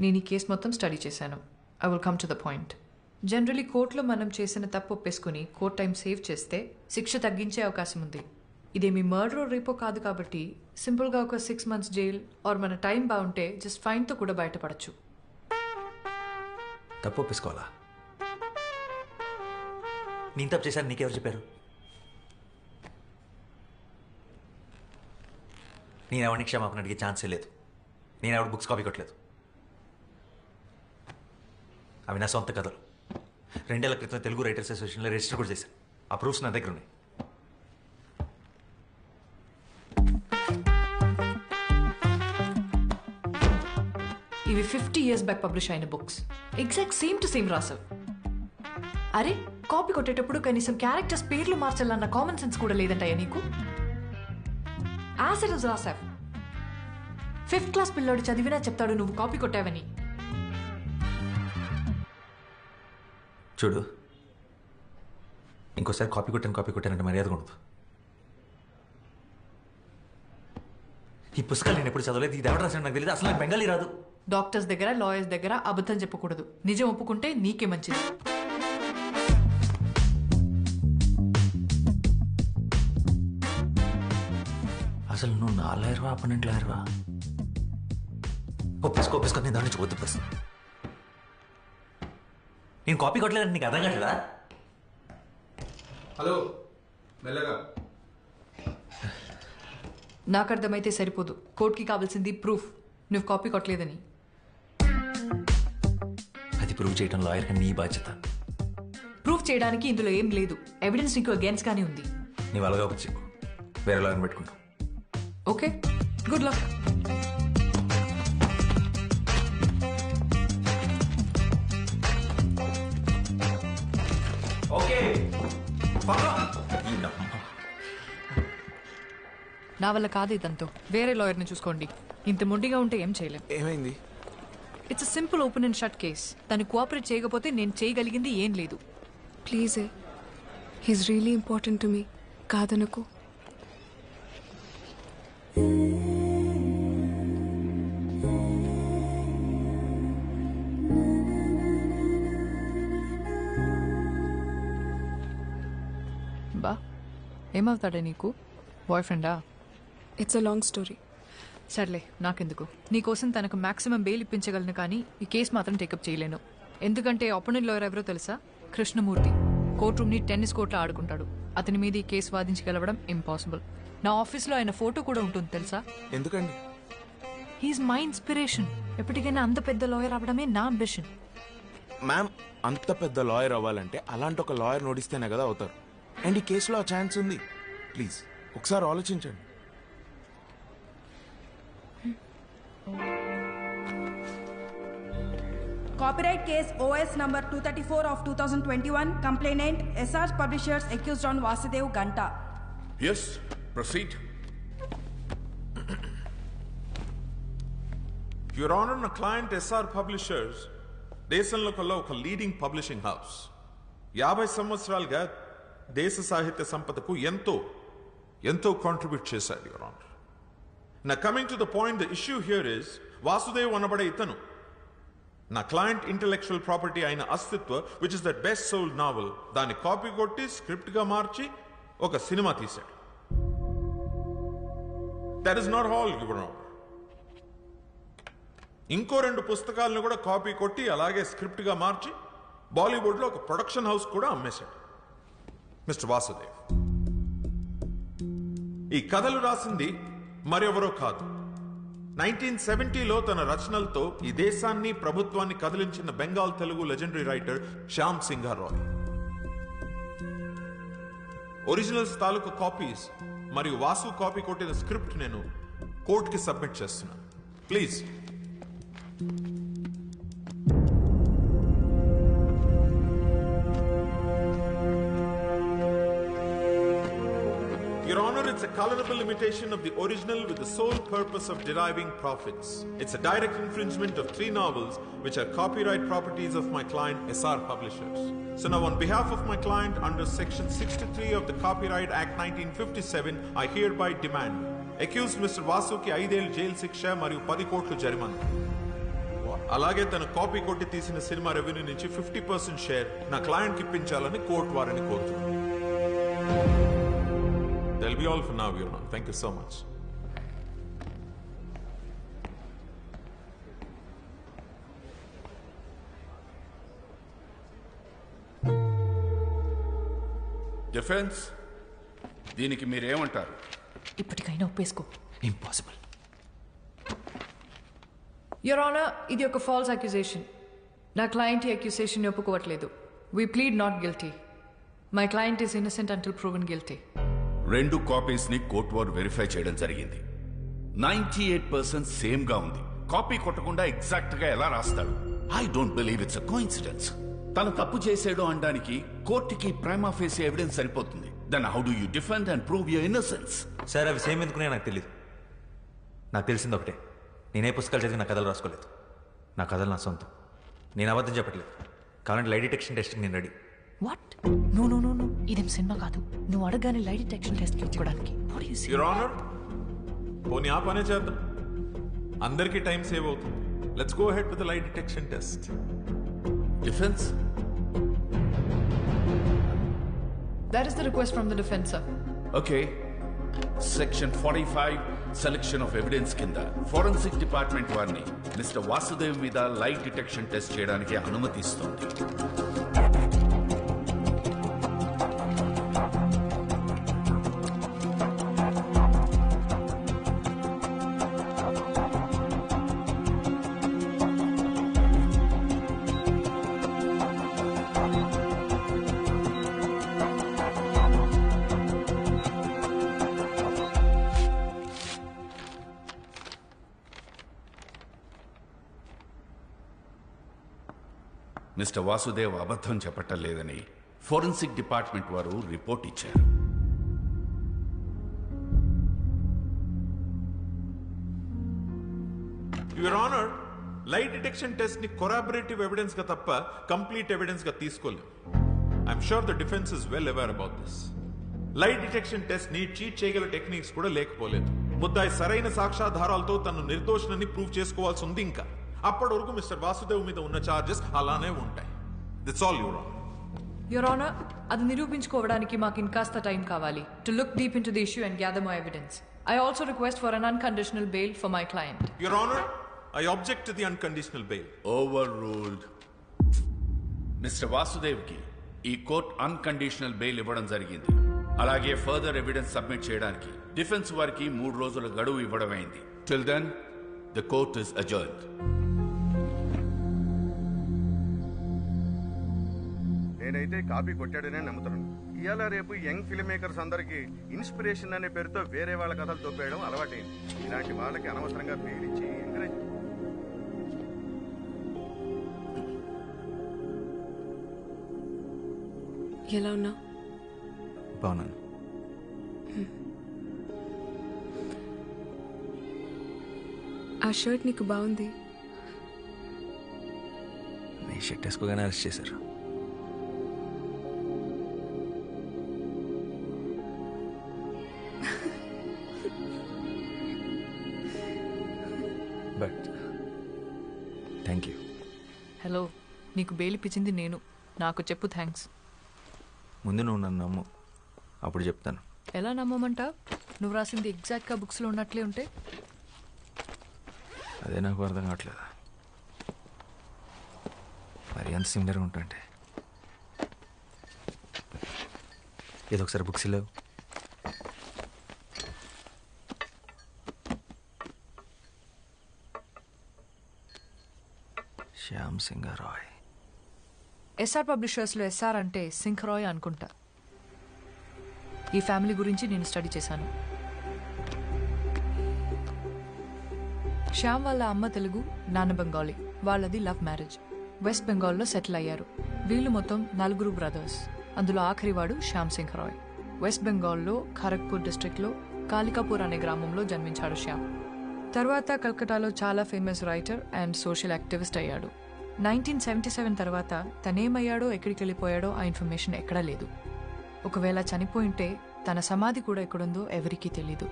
నేను ఈ కేసు మొత్తం స్టడీ చేశాను. I will come to the point. Generally కోర్టులో మనం చేసిన తప్పు ఒప్పేసుకుని కోర్ట్ టైం సేవ్ చేస్తే శిక్ష తగ్గించే అవకాశం ఉంది. ఇదేమి మర్డర్ రేపో కాదు కాబట్టి సింపుల్గా ఒక 6 months జైల్ ఆర్ మన టైం బాగుంటే జస్ట్ ఫైన్తో కూడా బయటపడచ్చు. తప్పు ఒప్పేసుకోవాలా? నేను తప్పు చేశాను నీకెవరు చెప్పారు? నేను ఎవరిని క్షమాపణ అడిగే ఛాన్సే లేదు. నేను ఎవరి బుక్స్ కాపీ కొట్టలేదు. అవి నా సొంత కథలు. 2 ఏళ్ల క్రితం తెలుగు రైటర్స్ అసోసియేషన్లో రిజిస్టర్ కూడా చేశాను. ఆ ప్రూఫ్స్ నా దగ్గర ఉన్నాయి. ఇవి 50 years బ్యాక్ పబ్లిష్ అయిన books. Exact same to same రాసావు. అరే కాపీ కొట్టేటప్పుడు కనీసం క్యారెక్టర్స్ పేర్లు మార్చాలన్న కామన్ సెన్స్ కూడా లేదంటాయా నీకు? యాసిడ్ రాసావు. 5th class పిల్లోడు చదివినా చెప్తాడు నువ్వు కాపీ కొట్టావని. చూడు, ఇంకోసారి కాపీ కొట్టానంటే మర్యాద ఉండదు. ఈ పుస్తకాలు నేను ఎప్పుడు చదవలేదు. ఇది ఎవరు రాసాడు నాకు తెలియదు. అసలు నాకు బెంగాలీ రాదు. డాక్టర్స్ దగ్గర లాయర్స్ దగ్గర అబద్ధం చెప్పకూడదు. నిజం ఒప్పుకుంటే నీకే మంచిది. అసలు నువ్వు నా లాయర్వా అపనెంట్ లాయర్వా? ఒప్పేసుకో నేను దాని నుంచి వద్దు. ప్లస్ నేను కాపీ కొట్టలేదంటే నీకు అర్థం కావట్లేదా? హలో, మెల్లగా. నాకు అర్థమైతే సరిపోదు. కోర్టుకి కావాల్సింది ప్రూఫ్ నువ్వు కాపీ కొట్టలేదని. అది ప్రూవ్ చేయడం లాయర్ నీ బాధ్యత. ప్రూఫ్ చేయడానికి ఇందులో ఏం లేదు. ఎవిడెన్స్ నీకు అగేన్స్ట్ గానే ఉంది. నీవు అలాగా వచ్చి వేరే లాయర్ని పెట్టుకుంటావు. Okay, good luck. ఓకే, నా వల్ల కాదు ఇదంతా. వేరే లాయర్ని చూసుకోండి. ఇంత మొండిగా ఉంటే ఏం చేయలేం. ఏమైంది? It's simple open and shut case. తను కోఆపరేట్ చేయకపోతే నేను చేయగలిగింది ఏం లేదు. Please, he's really important to me. కాదనకు. బా, ఏమవుతాడే నీకు? బాయ్ ఫ్రెండా? It's a long story. సర్లే, నాకెందుకు. నీకోసం తనకు మాక్సిమం బెయిల్ ఇప్పించగలను, కానీ ఈ కేసు మాత్రం టేకప్ చేయలేను. ఎందుకంటే అపోనెంట్ లాయర్ ఎవరో తెలుసా? కృష్ణమూర్తి. కోర్ట్ రూమ్ని టెన్నిస్ కోర్ట్లో ఆడుకుంటాడు. అతని మీద ఈ కేసు వాదించి గెలవడం ఇంపాసిబుల్. నా ఆఫీస్లో ఆయన ఫోటో కూడా ఉంటుంది తెలుసా? ఎందుకండి? He is my inspiration. ఎప్పటికైనా అంత పెద్ద లాయర్ అవ్వడమే నా అంబిషన్. మ్యామ్, అంత పెద్ద లాయర్ అవ్వాలంటే అలాంటి ఒక లాయర్ నోడిస్తేనే కదా అవుతారు. అండ్ ఈ కేసులో ఆ ఛాన్స్ ఉంది. ప్లీజ్ ఒకసారి ఆలోచించండి. Copyright case OS number 234 of 2021. Complainant SR Publishers accused on Vasudev Ganta. Yes, proceed. Your Honor, na client SR Publishers దేశంలో కల్లా ఒక లీడింగ్ పబ్లిషింగ్ హౌస్. 50 సంవత్సరాలుగా దేశ సాహిత్య సంపదకు ఎంతో కాంట్రిబ్యూట్ చేశారు. యువర్ ఆనర్, నా coming to the point, the issue here is Vasudev అనబడే ఇతను నా క్లయింట్ ఇంటెలెక్చువల్ ప్రాపర్టీ అయిన Astitva, which is the best sold novel, దాన్ని కాపీ కొట్టి స్క్రిప్ట్ గా మార్చి ఒక సినిమా తీశాడు. That is not all your honour. ఇంకో 2 పుస్తకాలను కూడా కాపీ కొట్టి అలాగే స్క్రిప్ట్ గా మార్చి బాలీవుడ్ లో ఒక ప్రొడక్షన్ హౌస్ కూడా అమ్మేశాడు మిస్టర్ వాసుదేవ్. ఈ కథలు రాసింది మరెవరో కాదు, 1970లో తన రచనలతో ఈ దేశాన్ని ప్రభుత్వాన్ని కదిలించిన Bengal Telugu legendary writer Shyam Singha Roy. Originals తాలూకు కాపీస్ మరియు వాసు కాపీ కొట్టిన స్క్రిప్ట్ నేను కోర్టుకి సబ్మిట్ చేస్తున్నాను. Please. Your Honor, it's a colorable imitation of the original with the sole purpose of deriving profits. It's a direct infringement of 3 novels which are copyright properties of my client SR Publishers. So now on behalf of my client under section 63 of the Copyright Act 1957, I hereby demand accused Mr. Vasu ki 5 ఏళ్ల jail శిక్ష మరియు 10 కోట్ల జరిమానా. What? అలాగే తను copy కొట్టి తీసిన cinema revenue నుంచి 50% షేర్ నా క్లయింట్కి ఇప్పించాలని కోర్టు వారిని కోరుతున్నాను. That'll be all for now, Your Honor. Thank you so much. Defence దీనికి మీరేమంటారు? ఇప్పటికైనా ఒప్పేసుకో. ఇంపాసిబుల్. యువర్ ఆనర్, ఇది ఒక ఫాల్స్ అక్యుజేషన్. నా క్లయింట్ ఈ అక్యుజేషన్ ఒప్పుకోవట్లేదు. We plead not guilty. My client is innocent until proven guilty. 2 copies ని court వారు వెరిఫై చేయడం జరిగింది. 98% సేమ్ గా ఉంది. కాపీ కొట్టకుండా ఎగ్జాక్ట్ గా ఎలా రాస్తాడు? I don't believe it's a coincidence. తను తప్పు చేసాడు అనడానికి కోర్టుకి ప్రైమా ఫేసి ఎవిడెన్స్ సరిపోతుంది. Then how do you defend and prove your innocence? Sir అవి సేమ్ ఎందుకునే నాకు తెలియదు. నాకు తెలిసింది ఒకటే, నేనే పుస్తకాలు చదివి నా కథలు రాసుకోలేదు. నా కథలు నా సొంతం. నేను అబద్ధం చెప్పట్లేదు. కావాలంటే లై డిటెక్షన్ టెస్ట్కి నేను ready. What? No no no no, ఇదేం సినిమా కాదు. నువ్వు అడగానే లై డిటెక్షన్ టెస్ట్ ఇచ్చుకోవడానికి. Your Honor, పోనీ ఆ పనే చేద్దాం. అందరికీ టైం సేవ్ అవుతుంది. Let's go ahead with the lie detection test. Defence? That is the request from the defense, sir. Okay. Section 45 selection of evidence కింద ఫోరెన్సిక్ డిపార్ట్మెంట్ వారిని mister Vasudev మీద లై డిటెక్షన్ టెస్ట్ చేయడానికి అనుమతిస్తుంది. మిస్టర్ వాసుదేవ్ అబద్ధం చెప్పటం లేదని forensic department వారు report ఇచ్చారు. యువర్ ఆనర్, లై డిటెక్షన్ టెస్ట్ ని కొరాబరేటివ్ ఎవిడెన్స్ గా తప్ప కంప్లీట్ ఎవిడెన్స్ గా తీసుకోలేము. I'm sure the defence is well aware about this. లై డిటెక్షన్ టెస్ట్ ని చీట్ చేయగల టెక్నిక్స్ కూడా లేకపోలేదు. ముద్దాయి సరైన సాక్ష్యాధారాలతో తను నిర్దోషులని ప్రూవ్ చేసుకోవాల్సి ఉంది. ఇంకా అప్పటి వరకు మిస్టర్ వాసుదేవ్ మీద ఉన్న చార్జెస్ అలానే ఉంటాయి. That's all, Your Honor. Your Honor, అది నిరూపించుకోవడానికి మాకు ఇంకాస్త టైం కావాలి. To look deep into the issue and gather more evidence. I also request for an unconditional bail for my client. Your Honor, I object to the unconditional bail. Overruled. Mister Vasudev కి ఈ court unconditional bail ఇవ్వడం జరిగింది. అలాగే further evidence submit చేయడానికి defence వారికి 3 రోజుల గడువు ఇవ్వడమైంది. Till then the court is adjourned. నేనైతే కాపీ కొట్టాడనే నమ్ముతున్నాను. ఇవాళ రేపు యంగ్ ఫిల్మ్ మేకర్స్ అందరికి ఇన్స్పిరేషన్ అనే పేరుతో వేరే వాళ్ళ కథలు తొప్పేయడం అలవాటైంది. ఇలాంటి వాళ్ళకి అనవసరంగా పేరిచ్చి ఎంకరేజ్. ఎలా ఉన్నా? బాగున్నాను. ఆ షర్ట్ నీకు బాగుంది. నీ షర్ట్ వేసుకోగానే అరెస్ట్ చేశారు. But thank you. హలో, నీకు బెయిల్ ఇప్పించింది నేను. నాకు చెప్పు థ్యాంక్స్. ముందు నువ్వు నన్ను నమ్ము, అప్పుడు చెప్తాను. ఎలా నమ్మమంటావు? నువ్వు రాసింది ఎగ్జాక్ట్గా బుక్స్లో ఉన్నట్లే ఉంటే. అదే నాకు అర్థం కావట్లేదు. మరి అంత సిమిలర్గా ఉంటుంటే ఏదో ఒకసారి బుక్స్ లేవు. శ్యామ్ సింగ్ రాయ్. ఎస్ఆర్ పబ్లిషర్స్లో ఎస్ఆర్ అంటే సింగ్ రాయ్ అనుకుంటా. ఈ ఫ్యామిలీ గురించి నేను స్టడీ చేశాను. శ్యామ్ వాళ్ళ అమ్మ తెలుగు, నాన్న బెంగాలీ. వాళ్ళది లవ్ మ్యారేజ్. వెస్ట్ బెంగాల్లో సెటిల్ అయ్యారు. వీళ్ళు మొత్తం 4 బ్రదర్స్. అందులో ఆఖరివాడు శ్యామ్ సింగ్ రాయ్. వెస్ట్ బెంగాల్లో ఖరగ్పూర్ డిస్ట్రిక్ట్లో కాలికాపూర్ అనే గ్రామంలో జన్మించాడు శ్యామ్. తర్వాత కల్కటాలో చాలా famous writer and social activist అయ్యాడు. 1977 తర్వాత తనేమయ్యాడో ఎక్కడికి వెళ్ళిపోయాడో ఆ ఇన్ఫర్మేషన్ ఎక్కడా లేదు. ఒకవేళ చనిపోయింటే తన సమాధి కూడా ఎక్కడుందో ఎవరికీ తెలీదు.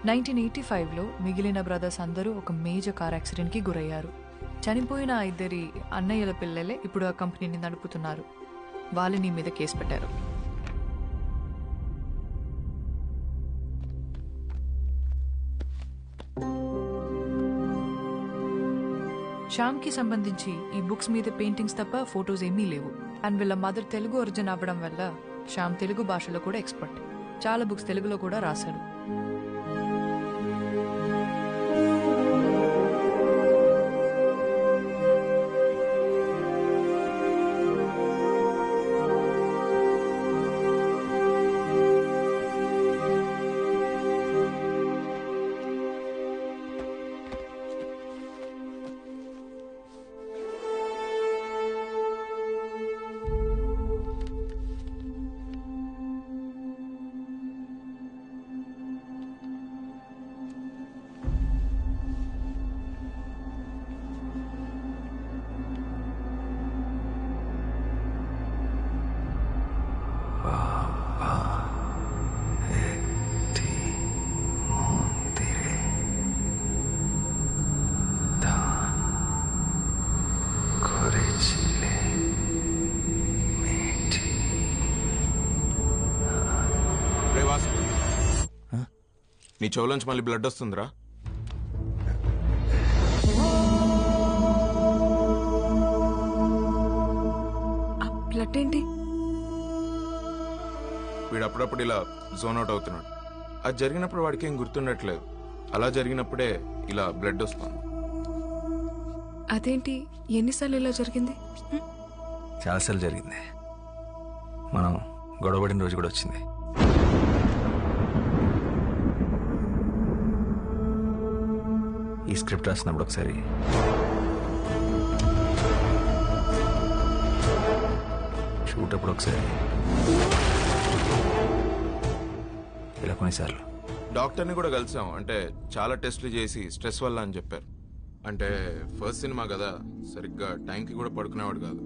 1985లో మిగిలిన బ్రదర్స్ అందరూ ఒక మేజర్ కార్ యాక్సిడెంట్కి గురయ్యారు. చనిపోయిన ఆ ఇద్దరి అన్నయ్యల పిల్లలే ఇప్పుడు ఆ కంపెనీని నడుపుతున్నారు. వాళ్ళని మీద కేసు పెట్టారు. శ్యామ్కి సంబంధించి ఈ బుక్స్ మీద పెయింటింగ్స్ తప్ప ఫొటోస్ ఏమీ లేవు. అండ్ వీళ్ళ మదర్ తెలుగు ఒరిజిన్ అవ్వడం వల్ల శ్యామ్ తెలుగు భాషలో కూడా ఎక్స్పర్ట్. చాలా బుక్స్ తెలుగులో కూడా రాశాడు. నీ చెవులోంచి మళ్ళీ బ్లడ్ వస్తుందిరా? బ్లడ్ ఏంటి? వీడు అప్పుడప్పుడు ఇలా జోన్ అవుట్ అవుతున్నాడు. అది జరిగినప్పుడు వాడికి ఏం గుర్తుండట్లేదు. అలా జరిగినప్పుడే ఇలా బ్లడ్ వస్తుంది. అదేంటి, ఎన్నిసార్లు ఇలా జరిగింది? చాలాసార్లు జరిగింది. మనం గొడవపడిన రోజు కూడా వచ్చింది. ఈ స్క్రిప్ట్ రాసినప్పుడు ఒకసారి షూట్ అప్పుడు ఒకసారి ఇలా కొన్నిసార్లు. డాక్టర్ని కూడా కలిసాం. అంటే చాలా టెస్టులు చేసి స్ట్రెస్ వల్ల అని చెప్పారు. అంటే ఫస్ట్ సినిమా కదా, సరిగ్గా టైంకి కూడా పడుకునేవాడు కాదు.